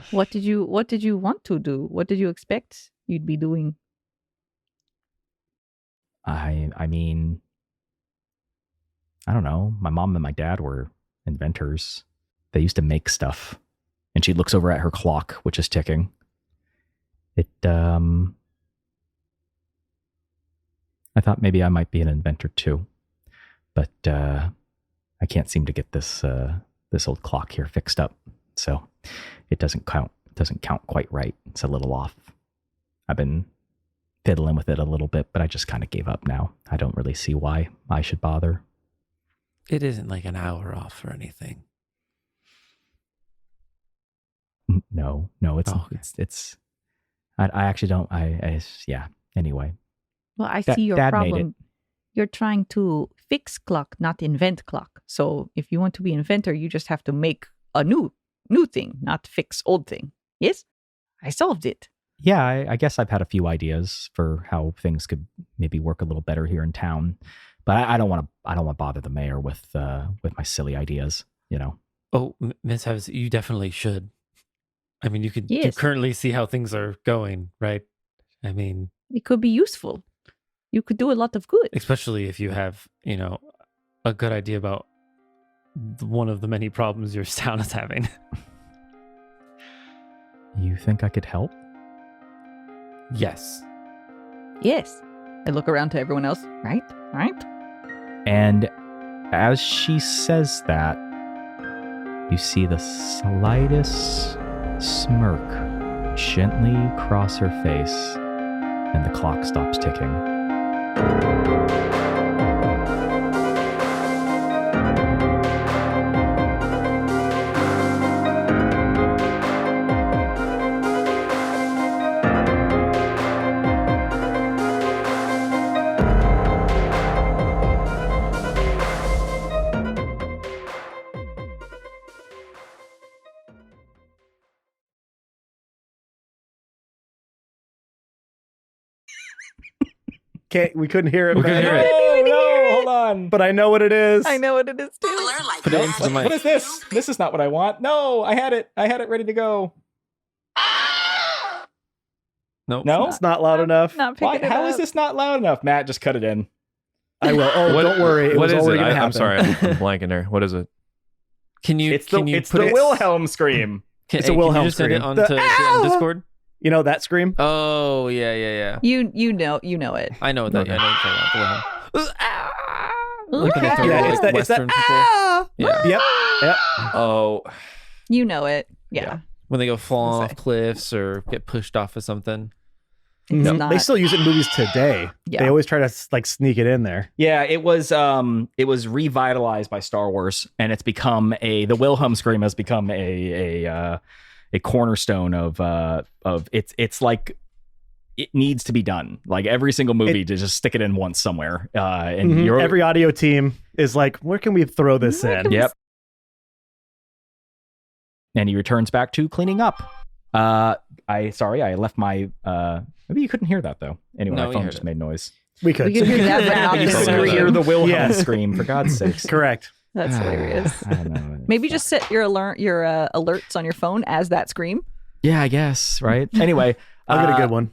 What did you want to do? What did you expect you'd be doing? I don't know. My mom and my dad were inventors. They used to make stuff. And she looks over at her clock, which is ticking. I thought maybe I might be an inventor too, but I can't seem to get this old clock here fixed up, so it doesn't count. It doesn't count quite right. It's a little off. I've been fiddling with it a little bit, but I just kind of gave up now. I don't really see why I should bother. It isn't like an hour off or anything. No, it's Oh, okay. it's. I actually don't. Yeah. Anyway, Well, I Da- see your Dad made problem. You're trying to fix clock, not invent clock. So if you want to be inventor, you just have to make a new thing, not fix old thing. Yes? I solved it. yeah. I guess I've had a few ideas for how things could maybe work a little better here in town, but I don't want to. I don't want to bother the mayor with my silly ideas. You know. Oh, Miss Heves, you definitely should. I mean, you could you Yes. currently see how things are going, right? I mean, It could be useful. You could do a lot of good. especially if you have, a good idea about one of the many problems your town is having. You think I could help? Yes. Yes. I look around to everyone else. Right? Right? And as she says that, you see the slightest smirk gently cross her face, and the clock stops ticking. We couldn't hear it. We couldn't back. hear it. No, hold on. But I know what it is. I know what it is too. Put it into the mic. What is this? This is not what I want. No, I had it ready to go. Nope. No? It's not loud enough. Not picking Why? it How up. is this not loud enough? Matt, just cut it in. I will. Oh, don't worry. It What was is already it? going to happen. I'm sorry. I'm blanking there. What is it? Can you It's the put it? Wilhelm scream. It's a Can Wilhelm you just send it scream. onto The- Discord? You know that scream? Oh yeah. You know it. I know that. Okay. I know what you're talking about. The Wilhelm. Like when they Yeah, throw Yeah, like it's that. Western people. Yeah. Yep. Oh, You know it. Yeah. When they go fall Let's off cliffs or get pushed off of something. It's Mhm. not. They still use it in movies today. Yeah. They always try to sneak it in there. Yeah, it was revitalized by Star Wars, and it's become the Wilhelm scream has become a cornerstone of it's like it needs to be done. Like every single movie to just stick it in once somewhere. And Mhm. Every audio team is like, where can we throw this in? Yep. And he returns back to cleaning up. I left my maybe you couldn't hear that though. Anyway, No, my we phone heard just it. made noise. We could. We could hear that, but not You the could Scream. hear the Wilhelm Yes. scream, for God's sakes. Correct. That's hilarious. I don't know. Maybe just set your alerts on your phone as that scream. Yeah, I guess, right? Anyway, I'll get a good one.